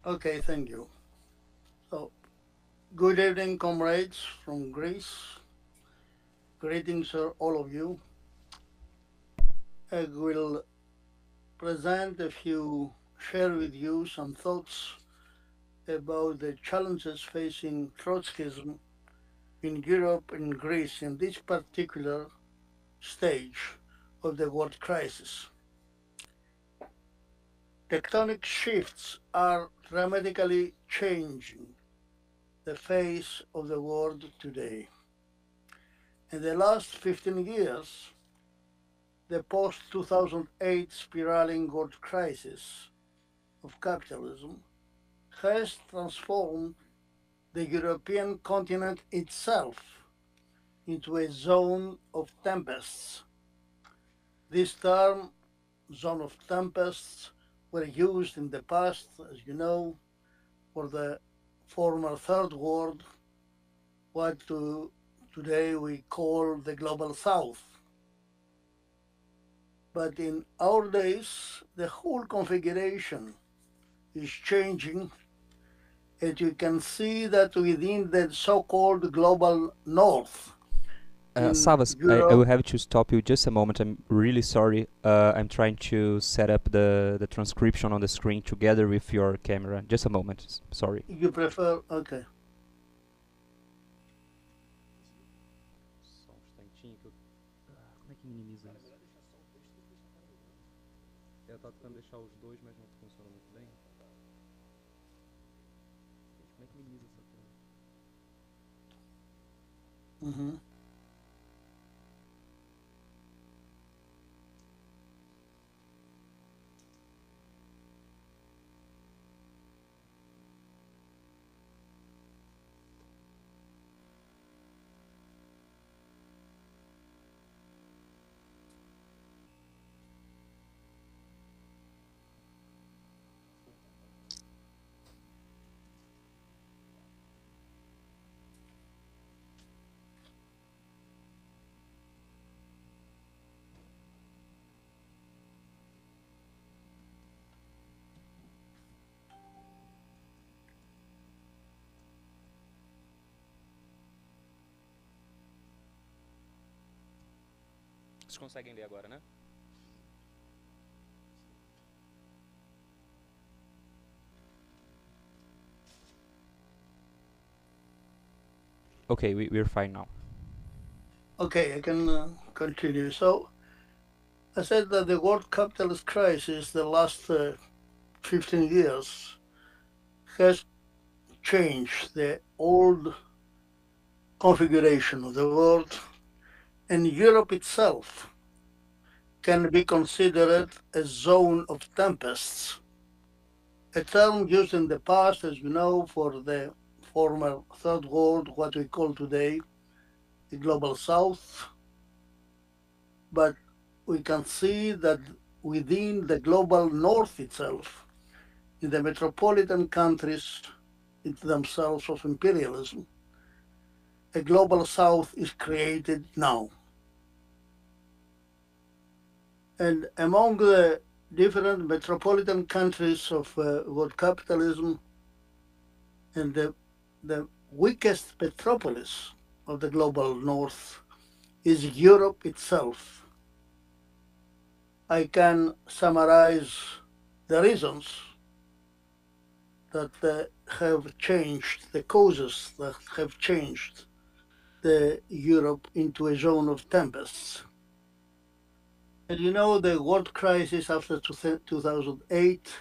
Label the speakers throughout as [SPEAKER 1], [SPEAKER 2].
[SPEAKER 1] Okay, thank you. So, good evening, comrades from Greece. Greetings, all of you. I will share with you some thoughts about the challenges facing Trotskyism in Europe and Greece in this particular stage of the world crisis. Tectonic shifts are dramatically changing the face of the world today. In the last 15 years, the post-2008 spiraling world crisis of capitalism has transformed the European continent itself into a zone of tempests. This term, zone of tempests, were used in the past, as you know, for the former Third World, what today we call the Global South. But in our days, the whole configuration is changing, and you can see that within the so-called global north in
[SPEAKER 2] Savvas, I will
[SPEAKER 1] Europe.
[SPEAKER 2] have to stop you just a moment. I'm really sorry. I'm trying to set up the transcription on the screen together with your camera. Just a moment. Sorry.
[SPEAKER 1] You prefer, okay.
[SPEAKER 2] Só um instantinho que eu... como é que minimiza isso? Eu tava tentando deixar os dois, mas não funciona muito bem. Gente, como é que minimiza essa tela?
[SPEAKER 1] Mhm.
[SPEAKER 2] Vocês conseguem ler agora, né? Okay, we're fine now.
[SPEAKER 1] Okay, I can continue. So I said that the world capitalist crisis, the last 15 years, has changed the old configuration of the world, and Europe itself can be considered a zone of tempests, a term used in the past, as you know, for the former Third World, what we call today the Global South. But we can see that within the Global North itself, in the metropolitan countries themselves of imperialism, a Global South is created now. And among the different metropolitan countries of world capitalism, and the weakest metropolis of the global north is Europe itself. I can summarize the reasons that have changed, the causes that have changed the Europe into a zone of tempests. And you know, the world crisis after 2008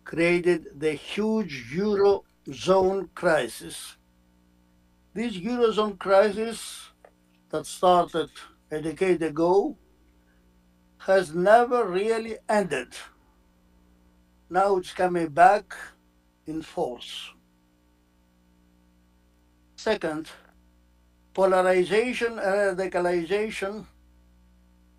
[SPEAKER 1] created the huge Eurozone crisis. This Eurozone crisis that started a decade ago has never really ended. Now it's coming back in force. Second, polarization and radicalization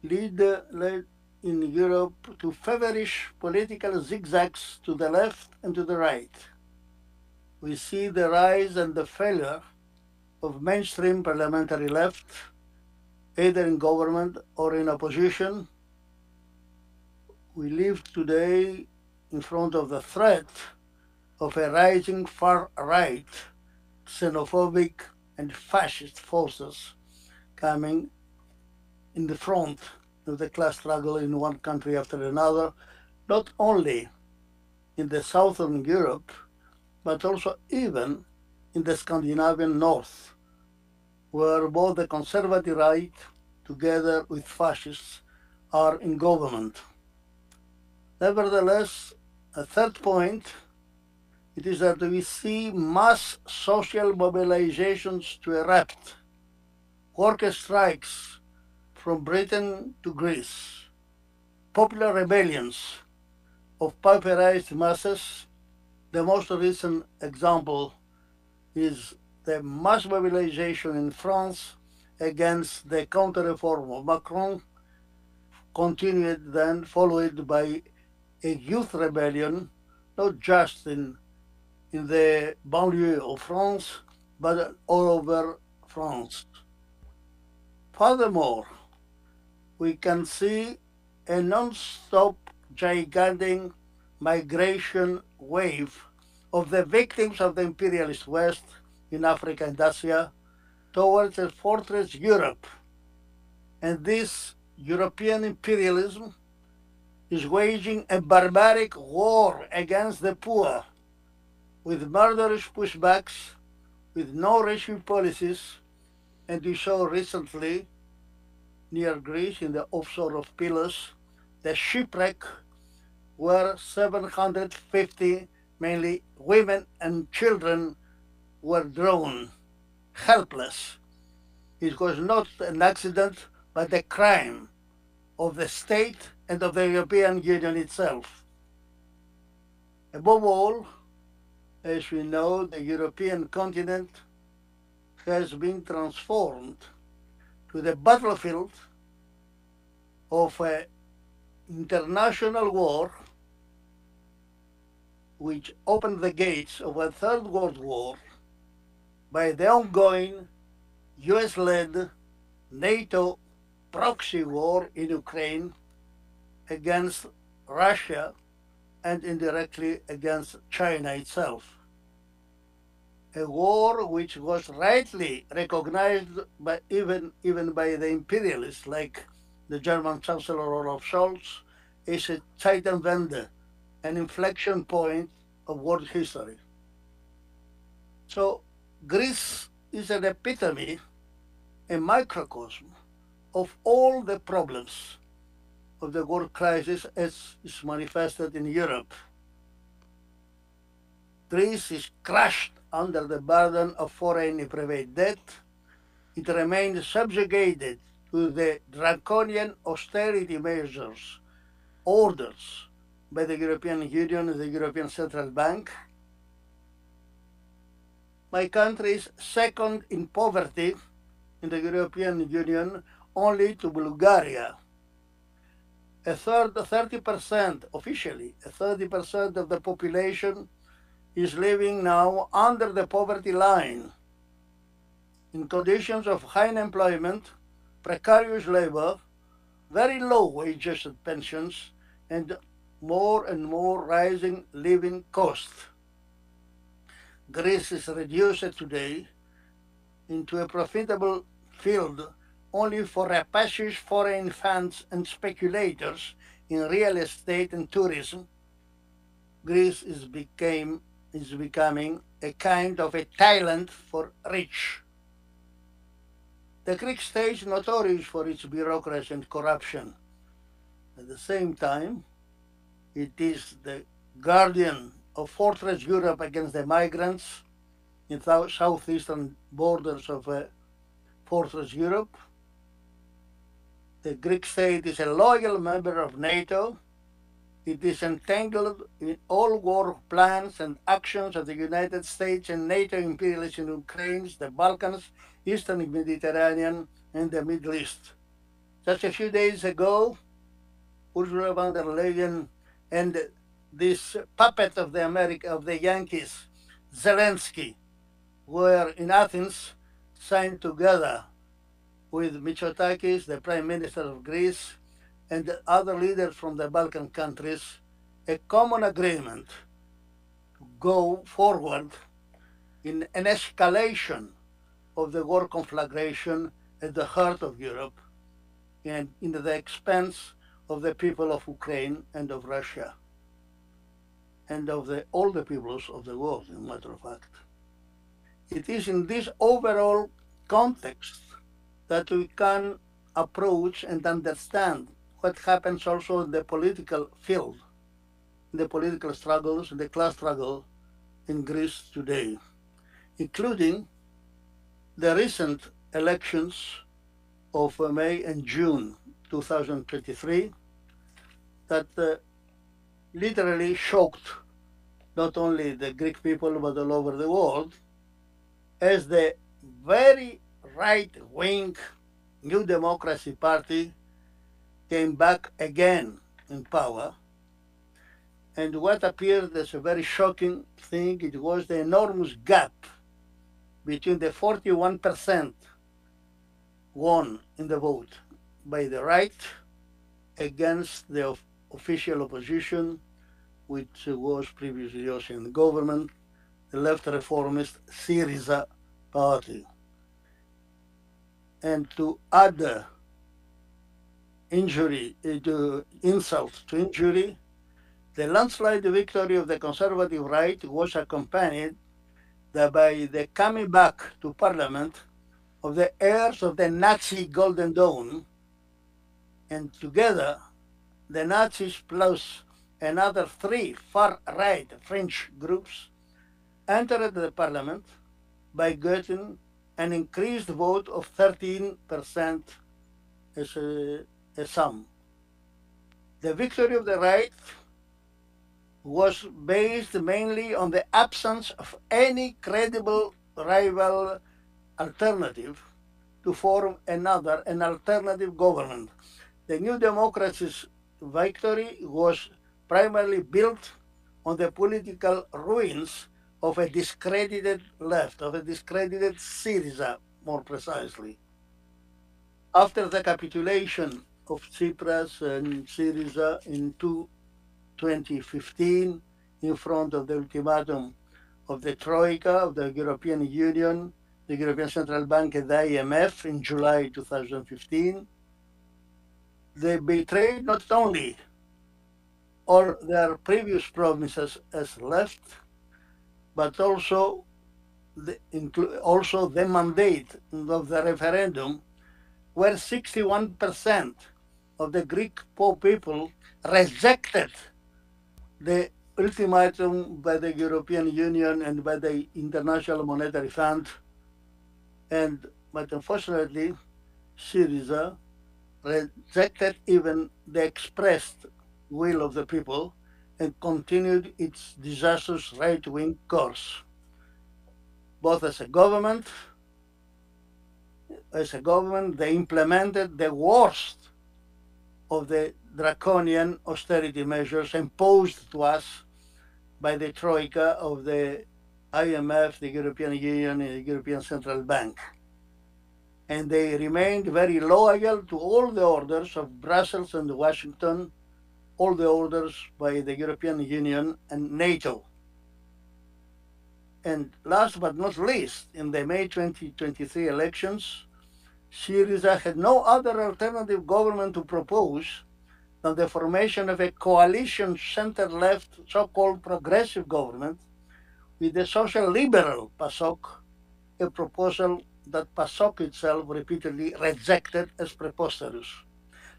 [SPEAKER 1] led in Europe to feverish political zigzags to the left and to the right. We see the rise and the failure of mainstream parliamentary left, either in government or in opposition. We live today in front of the threat of a rising far-right, xenophobic, and fascist forces coming in the front of the class struggle in one country after another, not only in the southern Europe, but also even in the Scandinavian north, where both the conservative right, together with fascists, are in government. Nevertheless, a third point, it is that we see mass social mobilizations to erupt, worker strikes from Britain to Greece, popular rebellions of pauperized masses. The most recent example is the mass mobilization in France against the counter-reform of Macron, continued then, followed by a youth rebellion, not just in the banlieue of France, but all over France. Furthermore, we can see a non-stop gigantic migration wave of the victims of the imperialist West in Africa and Asia towards a fortress Europe. And this European imperialism is waging a barbaric war against the poor, with murderous pushbacks, with no rescue policies, and we saw recently near Greece in the offshore of Pylos, the shipwreck where 750, mainly women and children, were drowned, helpless. It was not an accident, but a crime of the state and of the European Union itself. Above all, as we know, the European continent has been transformed to the battlefield of an international war which opened the gates of a Third World War by the ongoing US-led NATO proxy war in Ukraine against Russia and indirectly against China itself. A war which was rightly recognized by even by the imperialists like the German Chancellor Olaf Scholz is a Zeitenwende, an inflection point of world history. So Greece is an epitome, a microcosm of all the problems of the world crisis as is manifested in Europe. Greece is crushed under the burden of foreign private debt. It remains subjugated to the draconian austerity measures, orders by the European Union and the European Central Bank. My country is second in poverty in the European Union, only to Bulgaria. A third, 30%, officially, 30% of the population is living now under the poverty line in conditions of high unemployment, precarious labor, very low wages and pensions, and more rising living costs. Greece is reduced today into a profitable field only for rapacious foreign funds and speculators in real estate and tourism. Greece is becoming a kind of a Thailand for rich. The Greek state is notorious for its bureaucracy and corruption. At the same time, it is the guardian of Fortress Europe against the migrants in southeastern borders of Fortress Europe. The Greek state is a loyal member of NATO. It is entangled in all war plans and actions of the United States and NATO imperialists in Ukraine, the Balkans, Eastern Mediterranean, and the Middle East. Just a few days ago, Ursula von der Leyen and this puppet of the Yankees, Zelensky, were in Athens, signed together with Mitsotakis, the Prime Minister of Greece, and other leaders from the Balkan countries, a common agreement to go forward in an escalation of the war conflagration at the heart of Europe and in the expense of the people of Ukraine and of Russia and of all the peoples of the world, as a matter of fact. It is in this overall context that we can approach and understand what happens also in the political field, in the political struggles, the class struggle in Greece today, including the recent elections of May and June 2023 that literally shocked not only the Greek people but all over the world, as the very right-wing New Democracy Party came back again in power. And what appeared as a very shocking thing, it was the enormous gap between the 41% won in the vote by the right against the official opposition, which was previously also in the government, the left reformist Syriza party. And to add insult to injury, the landslide victory of the conservative right was accompanied by the coming back to parliament of the heirs of the Nazi Golden Dawn, and together the Nazis plus another 3 far-right French groups entered the parliament by getting an increased vote of 13% as a sum. The victory of the right was based mainly on the absence of any credible rival alternative to form an alternative government. The New Democracy's victory was primarily built on the political ruins of a discredited left, of a discredited Syriza, more precisely. After the capitulation of Tsipras and Syriza in 2015, in front of the ultimatum of the Troika, of the European Union, the European Central Bank, and the IMF in July 2015, they betrayed not only all their previous promises as left, but also the mandate of the referendum, where 61% of the Greek poor people rejected the ultimatum by the European Union and by the International Monetary Fund. But unfortunately, Syriza rejected even the expressed will of the people and continued its disastrous right-wing course. Both as a government, they implemented the worst of the draconian austerity measures imposed to us by the Troika of the IMF, the European Union, and the European Central Bank. And they remained very loyal to all the orders of Brussels and Washington, all the orders by the European Union and NATO. And last but not least, in the May 2023 elections, Syriza had no other alternative government to propose than the formation of a coalition center-left so-called progressive government with the social liberal PASOK, a proposal that PASOK itself repeatedly rejected as preposterous.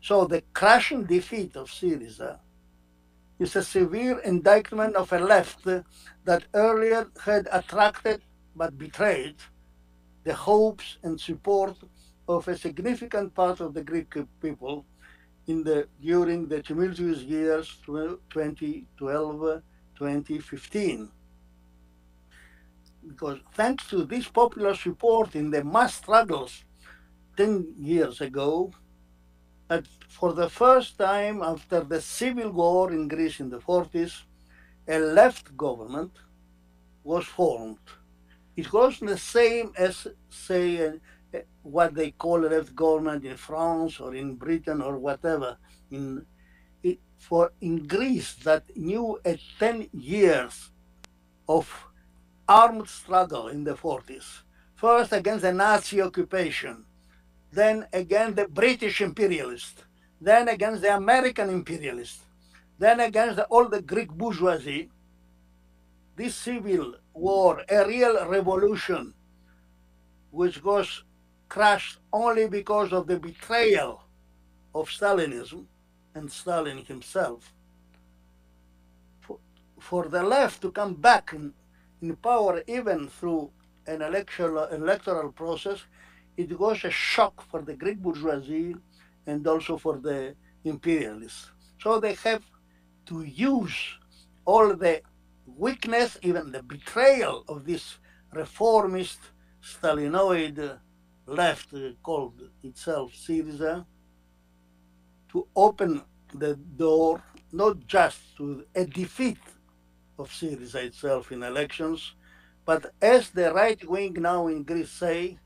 [SPEAKER 1] So the crushing defeat of Syriza is a severe indictment of a left that earlier had attracted but betrayed the hopes and support of a significant part of the Greek people during the tumultuous years 2012-2015. Because thanks to this popular support in the mass struggles 10 years ago, that for the first time after the civil war in Greece in the 40s, a left government was formed. It wasn't the same as, say, what they call a left government in France or in Britain or whatever. In Greece, that knew a 10 years of armed struggle in the 40s. First against the Nazi occupation, then against the British imperialists, then against the American imperialists, then against all the Greek bourgeoisie. This civil war, a real revolution, which was crushed only because of the betrayal of Stalinism and Stalin himself. For the left to come back in power, even through an electoral process, it was a shock for the Greek bourgeoisie and also for the imperialists. So they have to use all the weakness, even the betrayal of this reformist Stalinoid left, called itself Syriza, to open the door not just to a defeat of Syriza itself in elections, but as the right wing now in Greece say,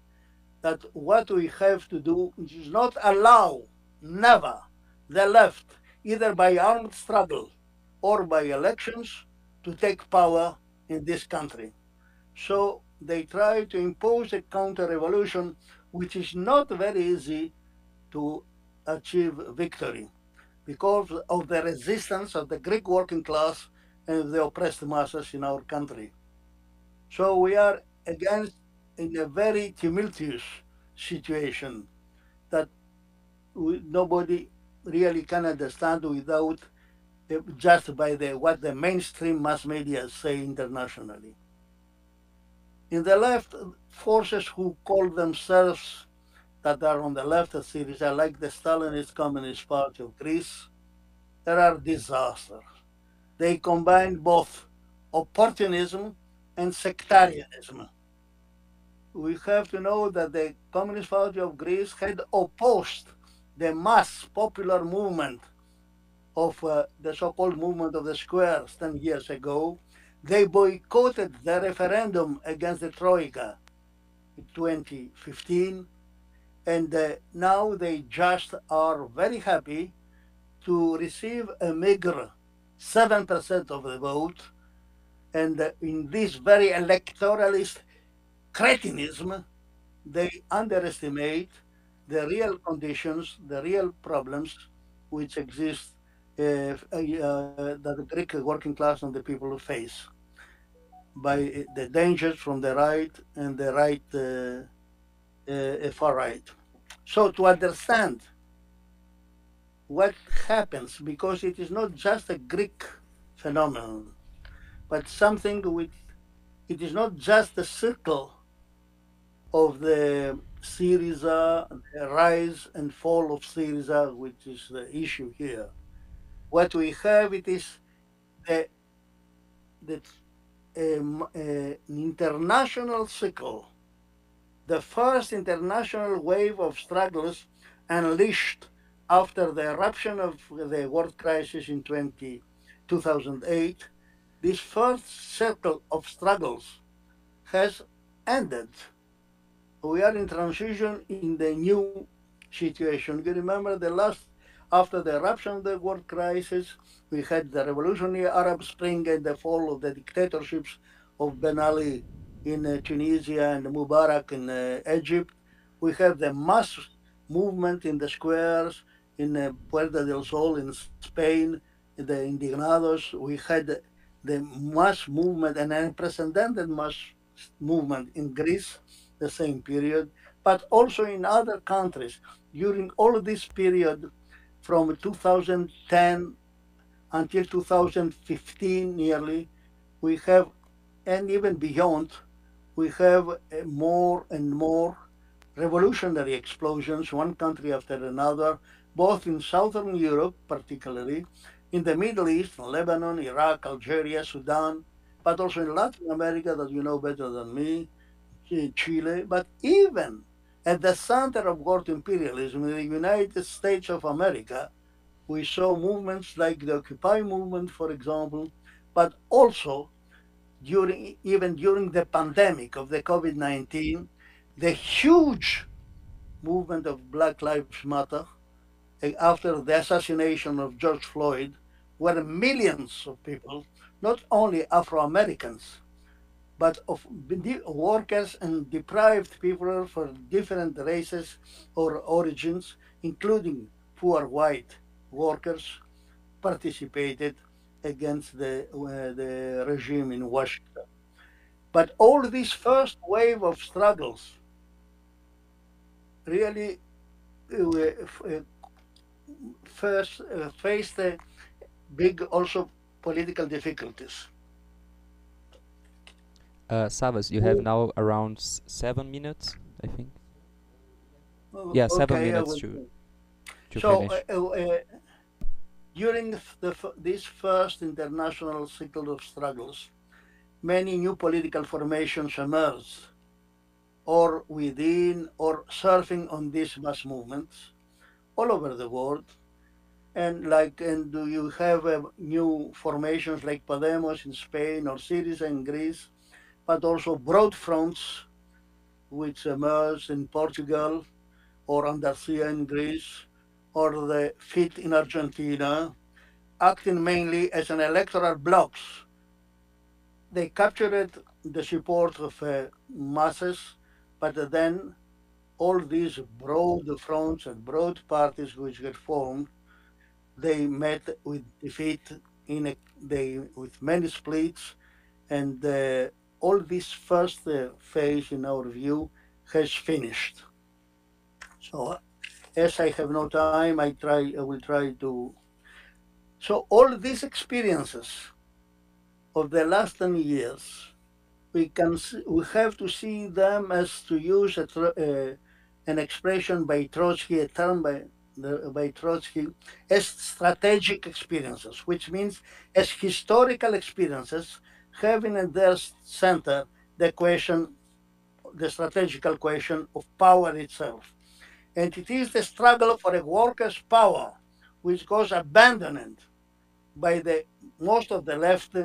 [SPEAKER 1] that what we have to do is not allow, never, the left, either by armed struggle or by elections, to take power in this country. So they try to impose a counter-revolution, which is not very easy to achieve victory because of the resistance of the Greek working class and the oppressed masses in our country. So we are against in a very tumultuous situation that nobody really can understand without just by what the mainstream mass media say internationally. In the left, forces who call themselves that are on the left of Syriza, like the Stalinist Communist Party of Greece, there are disasters. They combine both opportunism and sectarianism. We have to know that the Communist Party of Greece had opposed the mass popular movement of the so-called movement of the squares 10 years ago. They boycotted the referendum against the Troika in 2015, and now they just are very happy to receive a meager 7% of the vote, and in this very electoralist cretinism, they underestimate the real conditions, the real problems which exist that the Greek working class and the people face by the dangers from the right and the right far right. So to understand what happens, because it is not just a Greek phenomenon, but something which it is not just a circle of the Syriza, the rise and fall of Syriza, which is the issue here. What we have, it is the, an international cycle, the first international wave of struggles unleashed after the eruption of the world crisis in 2008. This first circle of struggles has ended. We are in transition in the new situation. You remember the last, after the eruption of the world crisis, we had the revolutionary Arab Spring and the fall of the dictatorships of Ben Ali in Tunisia and Mubarak in Egypt. We have the mass movement in the squares in Puerta del Sol in Spain, the Indignados. We had the mass movement, an unprecedented mass movement in Greece, the same period, but also in other countries. During all of this period, from 2010 until 2015 nearly, we have, and even beyond, we have more and more revolutionary explosions, one country after another, both in Southern Europe, particularly, in the Middle East, Lebanon, Iraq, Algeria, Sudan, but also in Latin America, that you know better than me, Chile, but even at the center of world imperialism in the United States of America, we saw movements like the Occupy movement, for example, but also even during the pandemic of the COVID-19, the huge movement of Black Lives Matter after the assassination of George Floyd, where millions of people, not only Afro-Americans, but of workers and deprived people from different races or origins, including poor white workers, participated against the regime in Washington. But all this first wave of struggles really first faced big also political difficulties.
[SPEAKER 2] Savas, you have now around 7 minutes, I think. Yeah, seven
[SPEAKER 1] Okay, I
[SPEAKER 2] minutes
[SPEAKER 1] will.
[SPEAKER 2] to
[SPEAKER 1] So
[SPEAKER 2] finish.
[SPEAKER 1] during this first international cycle of struggles, many new political formations emerged, or within or surfing on these mass movements all over the world. And do you have new formations like Podemos in Spain or Syriza in Greece, but also broad fronts which emerged in Portugal or Andalusia in Greece or the FIT in Argentina, acting mainly as an electoral blocks. They captured the support of masses, but then all these broad fronts and broad parties which get formed, they met with defeat with many splits, and all this first phase, in our view, has finished. So, as I have no time, I will try to. So, all these experiences of the last 10 years, we have to see them as, to use an expression by Trotsky, a term by Trotsky, as strategic experiences, which means as historical experiences, having at their center the strategical question of power itself. And it is the struggle for a workers' power which was abandoned by the most of the left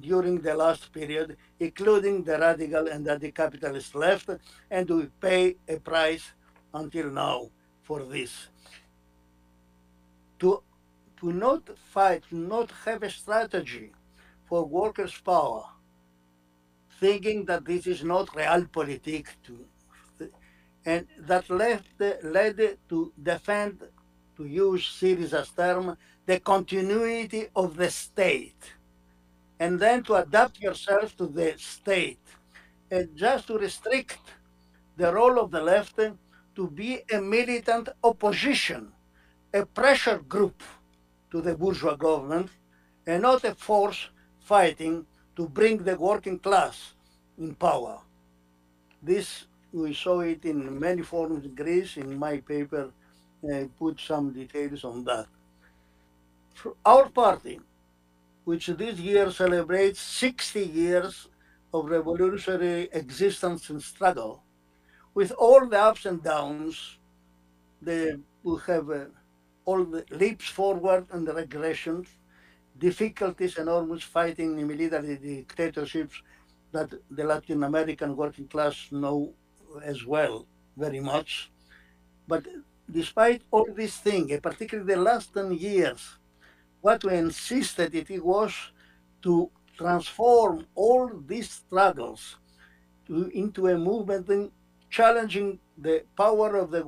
[SPEAKER 1] during the last period, including the radical and the capitalist left, and we pay a price until now for this. To, to not fight, to not have a strategy for workers' power, thinking that this is not realpolitik, and that led to defend, to use Syriza's term, the continuity of the state, and then to adapt yourself to the state, and just to restrict the role of the left to be a militant opposition, a pressure group to the bourgeois government, and not a force fighting to bring the working class in power. This, we saw it in many forms in Greece. In my paper, I put some details on that. For our party, which this year celebrates 60 years of revolutionary existence and struggle, with all the ups and downs, we have all the leaps forward and regressions, difficulties, enormous fighting in military dictatorships that the Latin American working class know as well very much. But despite all these things, particularly the last 10 years, what we insisted it was to transform all these struggles into a movement challenging the power of the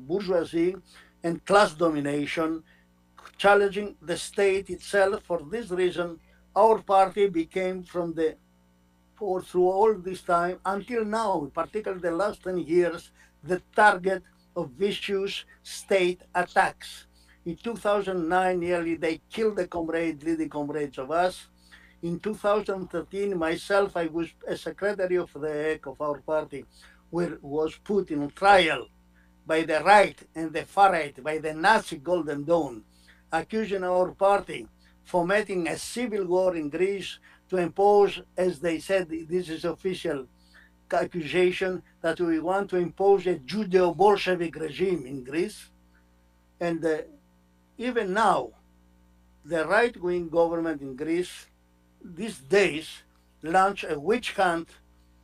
[SPEAKER 1] bourgeoisie and class domination, challenging the state itself. For this reason, our party became through all this time until now, particularly the last 10 years, the target of vicious state attacks. In 2009, nearly they killed the leading comrades of us. In 2013, myself, I was a secretary of our party, was put in trial by the right and the far right, by the Nazi Golden Dawn, accusing our party fomenting a civil war in Greece to impose, as they said, this is official accusation, that we want to impose a Judeo-Bolshevik regime in Greece. And even now, the right-wing government in Greece these days launch a witch hunt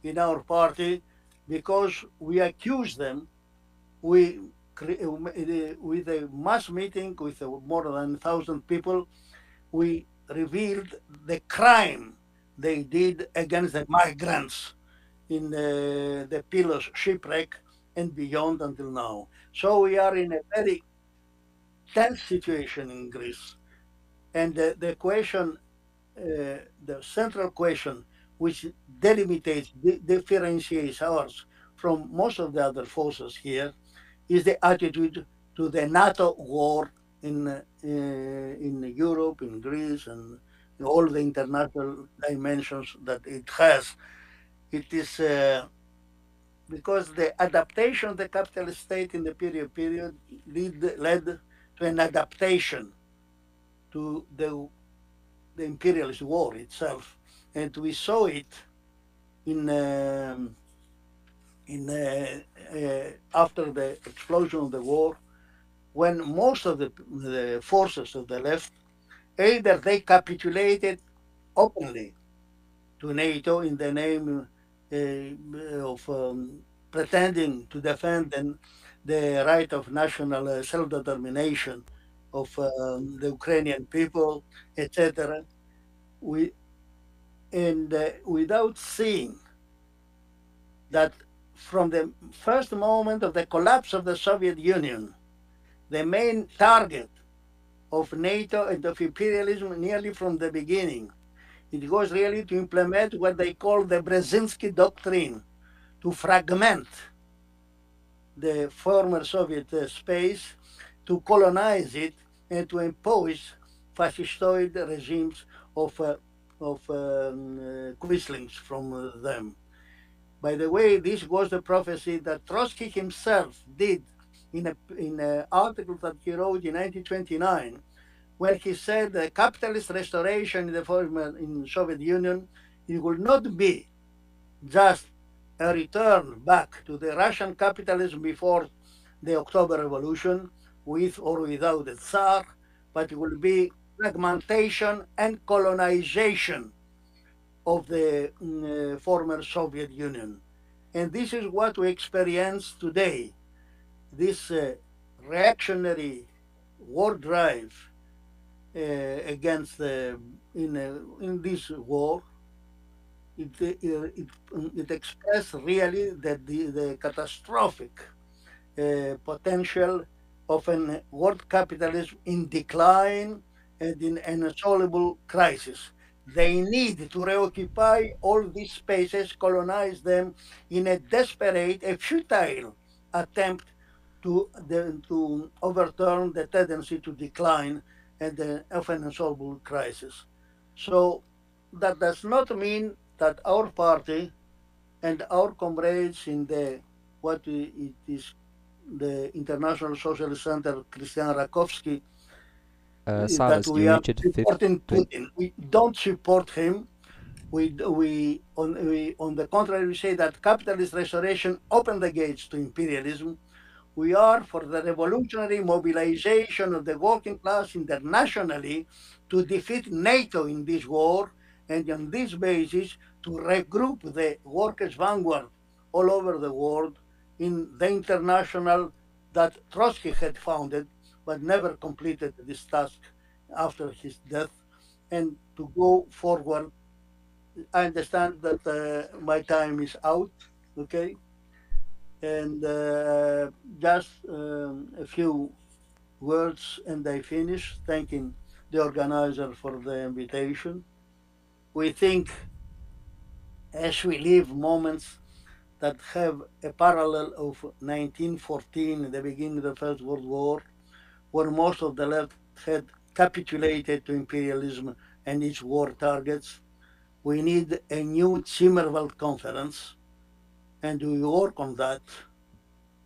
[SPEAKER 1] in our party because we accuse them. With a mass meeting with more than 1,000 people, we revealed the crime they did against the migrants in the Pilos shipwreck and beyond until now. So we are in a very tense situation in Greece. And the question, the central question, which delimitates, differentiates ours from most of the other forces here, is the attitude to the NATO war in Europe, in Greece, and in all the international dimensions that it has. It is because the adaptation of the capitalist state in the period led to an adaptation to the imperialist war itself, and we saw it in after the explosion of the war, when most of the forces of the left either they capitulated openly to NATO in the name of pretending to defend the right of national self-determination of the Ukrainian people, etc. We and without seeing that from the first moment of the collapse of the Soviet Union, the main target of NATO and of imperialism nearly from the beginning, it was really to implement what they call the Brzezinski doctrine, to fragment the former Soviet space, to colonize it, and to impose fascistoid regimes of Quislings from them. By the way, this was the prophecy that Trotsky himself did in an article that he wrote in 1929, where he said the capitalist restoration in the former in Soviet Union, it will not be just a return back to the Russian capitalism before the October Revolution, with or without the Tsar, but it will be fragmentation and colonization of the former Soviet Union. And this is what we experience today. This reactionary war drive against in this war, it expressed really the catastrophic potential of an world capitalism in decline and in an insoluble crisis. They need to reoccupy all these spaces, colonize them in a desperate, a futile attempt to overturn the tendency to decline and of an insoluble crisis. So that does not mean that our party and our comrades in the what it is the International Socialist Center, Christian Rakowski, that
[SPEAKER 2] Savvas,
[SPEAKER 1] we
[SPEAKER 2] you
[SPEAKER 1] are
[SPEAKER 2] reached
[SPEAKER 1] supporting Putin. We don't support him. On the contrary, we say that capitalist restoration opened the gates to imperialism. We are for the revolutionary mobilization of the working class internationally to defeat NATO in this war, and on this basis to regroup the workers' vanguard all over the world in the international that Trotsky had founded but never completed this task after his death, and to go forward. I understand that my time is out, okay? And just a few words and I finish, thanking the organizer for the invitation. We think as we live moments that have a parallel of 1914, the beginning of the First World War, where most of the left had capitulated to imperialism and its war targets. We need a new Zimmerwald conference, and we work on that,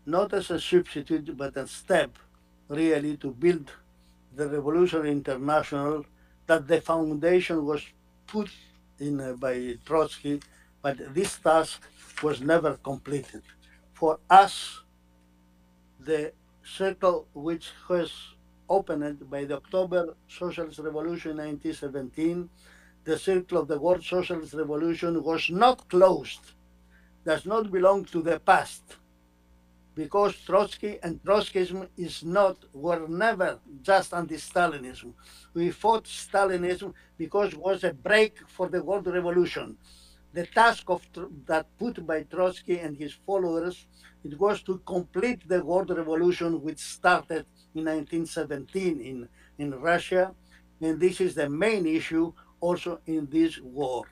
[SPEAKER 1] not as a substitute, but a step really to build the Revolutionary International that the foundation was put in by Trotsky, but this task was never completed. For us, the circle which was opened by the October Socialist Revolution in 1917, the circle of the World Socialist Revolution was not closed, does not belong to the past, because Trotsky and Trotskyism were never just anti-Stalinism. We fought Stalinism because it was a break for the world revolution. The task that put by Trotsky and his followers, it was to complete the world revolution which started in 1917 in Russia, and this is the main issue also in this war.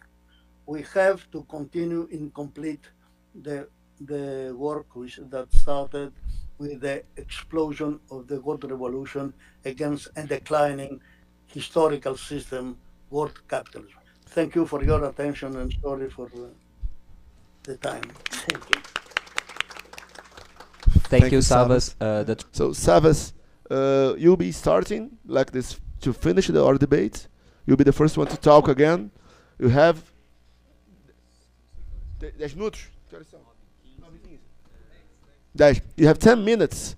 [SPEAKER 1] We have to continue and complete the work that started with the explosion of the world revolution against a declining historical system, world capitalism. Thank you for your attention and sorry for the time. Thank you.
[SPEAKER 2] Thank you, Savvas.
[SPEAKER 3] So, Savvas, you'll be starting like this to finish our debate. You'll be the first one to talk again. You have 10 minutos. You have 10 minutes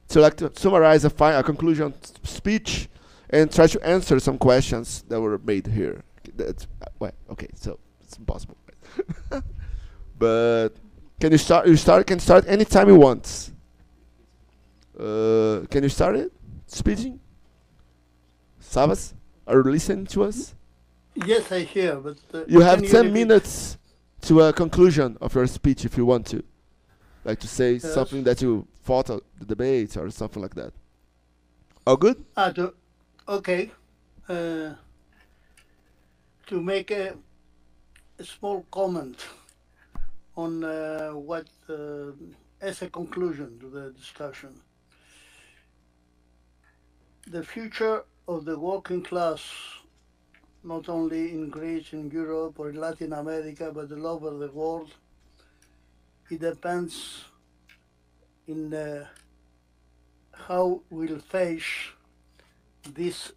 [SPEAKER 3] to summarize a conclusion speech and try to answer some questions that were made here. That's well, okay, so it's impossible. But can you start? Can start anytime you want. Can you start it? Speaking? Savvas, are you listening to us?
[SPEAKER 1] Yes, I hear, but
[SPEAKER 3] you have 10 minutes to a conclusion of your speech if you want to. Like to say something that you fought the debate or something like that. All good?
[SPEAKER 1] Okay. To make a small comment on what, as a conclusion to the discussion, the future of the working class, not only in Greece, in Europe, or in Latin America, but all over the world, it depends in how we'll face this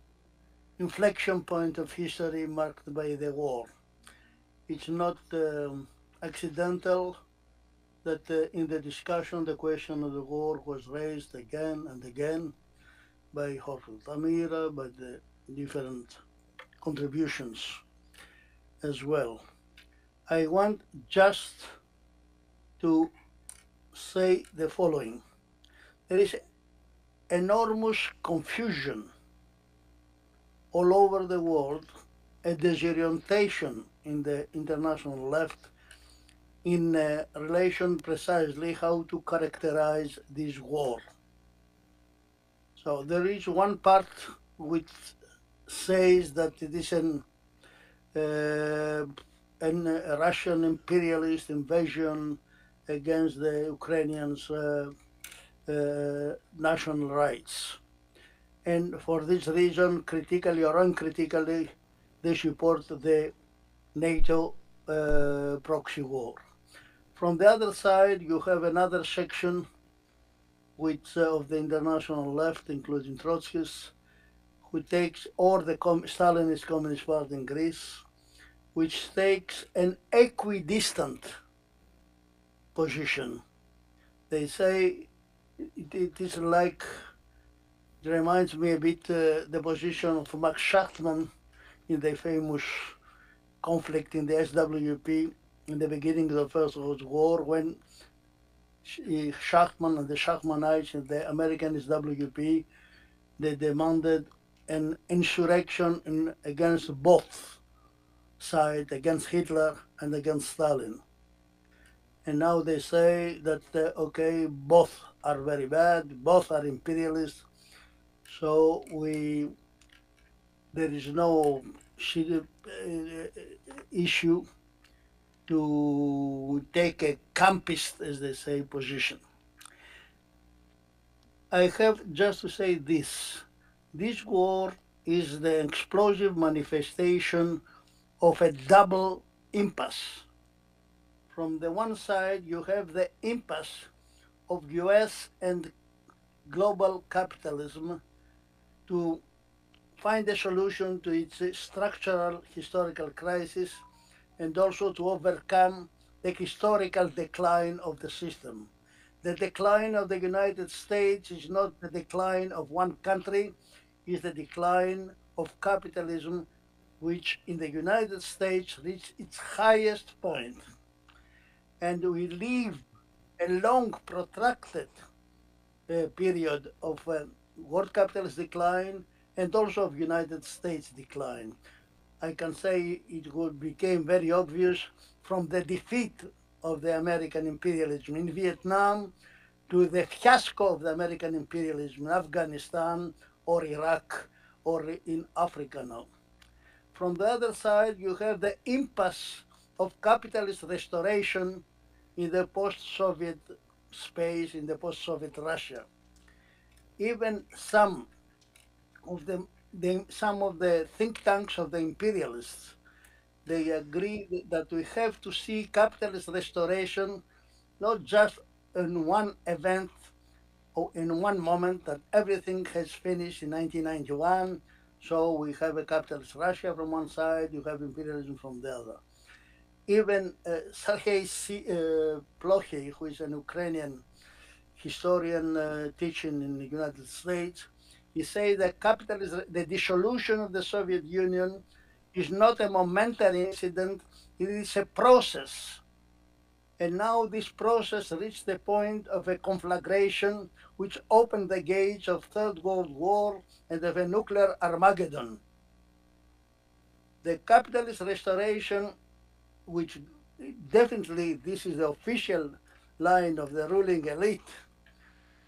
[SPEAKER 1] inflection point of history marked by the war. It's not accidental that in the discussion the question of the war was raised again and again by Jorge Tamira, by the different contributions as well. I want just to say the following. There is enormous confusion all over the world, a disorientation in the international left in relation precisely how to characterize this war. So there is one part which says that it is a Russian imperialist invasion against the Ukrainians' national rights. And for this reason, critically or uncritically, they support the NATO proxy war. From the other side, you have another section which of the international left, including Trotskyist, who takes, or the Stalinist Communist Party in Greece, which takes an equidistant position. They say it is like, it reminds me a bit the position of Max Schachtman in the famous conflict in the SWP in the beginning of the First World War, when Schachtman and the Schachtmanites and the American SWP, they demanded an insurrection against both sides, against Hitler and against Stalin. And now they say that, okay, both are very bad, both are imperialist, so there is no issue to take a campist, as they say, position. I have just to say this. This war is the explosive manifestation of a double impasse. From the one side, you have the impasse of US and global capitalism to find a solution to its structural historical crisis and also to overcome the historical decline of the system. The decline of the United States is not the decline of one country, it's the decline of capitalism, which in the United States reached its highest point. And we live a long, protracted period of world capitalist decline and also of United States decline. I can say it became very obvious from the defeat of the American imperialism in Vietnam to the fiasco of the American imperialism in Afghanistan or Iraq or in Africa now. From the other side, you have the impasse of capitalist restoration in the post-Soviet space, in the post-Soviet Russia. Even some of the think tanks of the imperialists, they agree that we have to see capitalist restoration not just in one event or in one moment, that everything has finished in 1991. So we have a capitalist Russia from one side, you have imperialism from the other. Even Sergei Plokhy, who is an Ukrainian historian teaching in the United States, he says that capitalism, the dissolution of the Soviet Union is not a momentary incident, it is a process. And now this process reached the point of a conflagration which opened the gates of Third World War and of a nuclear Armageddon. The capitalist restoration, which definitely this is the official line of the ruling elite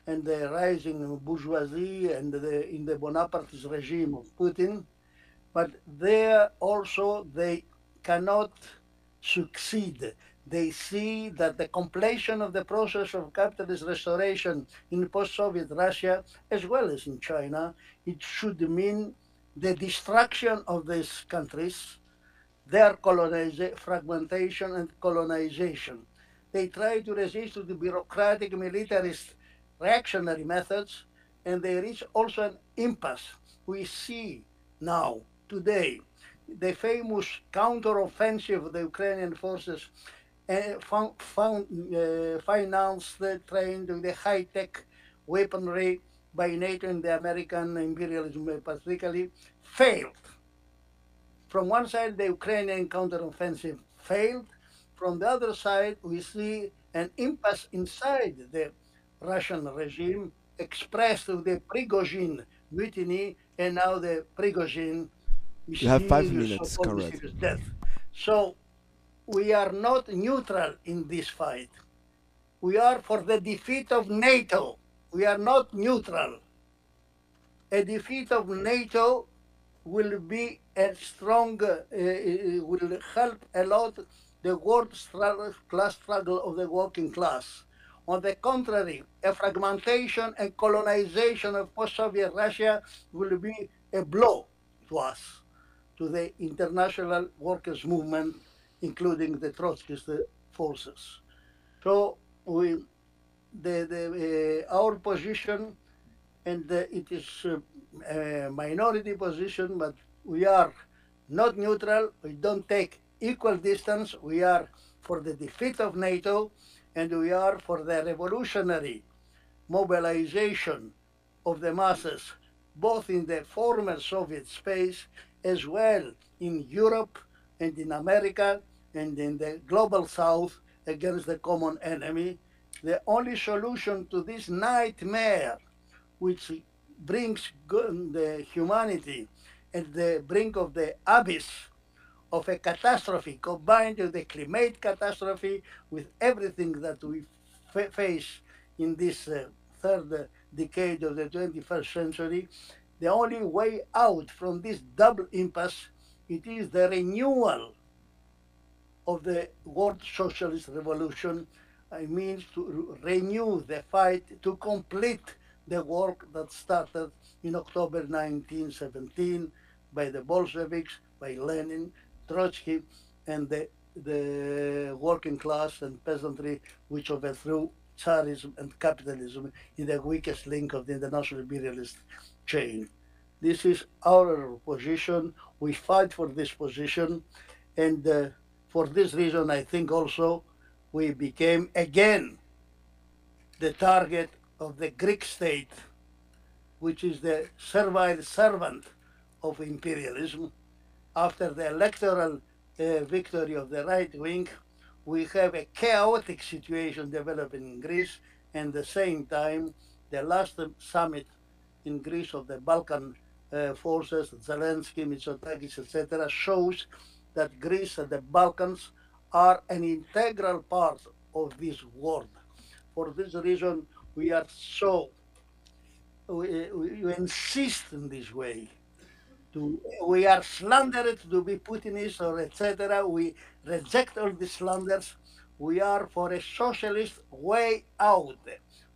[SPEAKER 1] and the rising bourgeoisie and in the Bonapartist regime of Putin, but there also they cannot succeed. They see that the completion of the process of capitalist restoration in post-Soviet Russia, as well as in China, it should mean the destruction of these countries, their fragmentation and colonization. They try to resist to the bureaucratic, militarist, reactionary methods, and they reach also an impasse. We see now, today, the famous counter-offensive of the Ukrainian forces financed, trained with the high-tech weaponry by NATO and the American imperialism particularly, failed. From one side, the Ukrainian counteroffensive failed. From the other side, we see an impasse inside the Russian regime expressed through the Prigozhin mutiny and now the Prigozhin
[SPEAKER 3] You have 5
[SPEAKER 1] mysterious,
[SPEAKER 3] minutes,
[SPEAKER 1] so-called
[SPEAKER 3] comrade.
[SPEAKER 1] mysterious death. So we are not neutral in this fight. We are for the defeat of NATO. We are not neutral. A defeat of NATO will be a strong, will help a lot the world class struggle of the working class. On the contrary, a fragmentation and colonization of post-Soviet Russia will be a blow to us, to the international workers' movement, including the Trotskyist forces. So our position, and it is a minority position, but we are not neutral. We don't take equal distance. We are for the defeat of NATO, and we are for the revolutionary mobilization of the masses, both in the former Soviet space as well in Europe and in America and in the global South against the common enemy. The only solution to this nightmare, which brings the humanity at the brink of the abyss of a catastrophe, combined with the climate catastrophe, with everything that we face in this third decade of the 21st century, the only way out from this double impasse, it is the renewal of the world socialist revolution. I mean to renew the fight to complete the work that started in October 1917 by the Bolsheviks, by Lenin, Trotsky, and the working class and peasantry which overthrew Tsarism and capitalism in the weakest link of the international imperialist chain. This is our position. We fight for this position, and for this reason, I think also we became again the target of the Greek state, which is the servile servant of imperialism. After the electoral victory of the right wing, we have a chaotic situation developing in Greece, and at the same time, the last summit in Greece of the Balkan forces, Zelensky, Mitsotakis, etc., shows that Greece and the Balkans are an integral part of this world. For this reason, we are so, we insist in this way. We are slandered to be Putinist or etc. We reject all the slanders. We are for a socialist way out,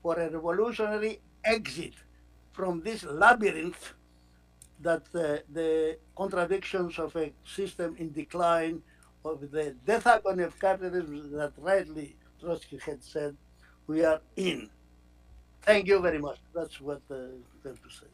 [SPEAKER 1] for a revolutionary exit from this labyrinth that the contradictions of a system in decline, of the death agony of capitalism that rightly Trotsky had said, we are in. Thank you very much. That's what I have to say.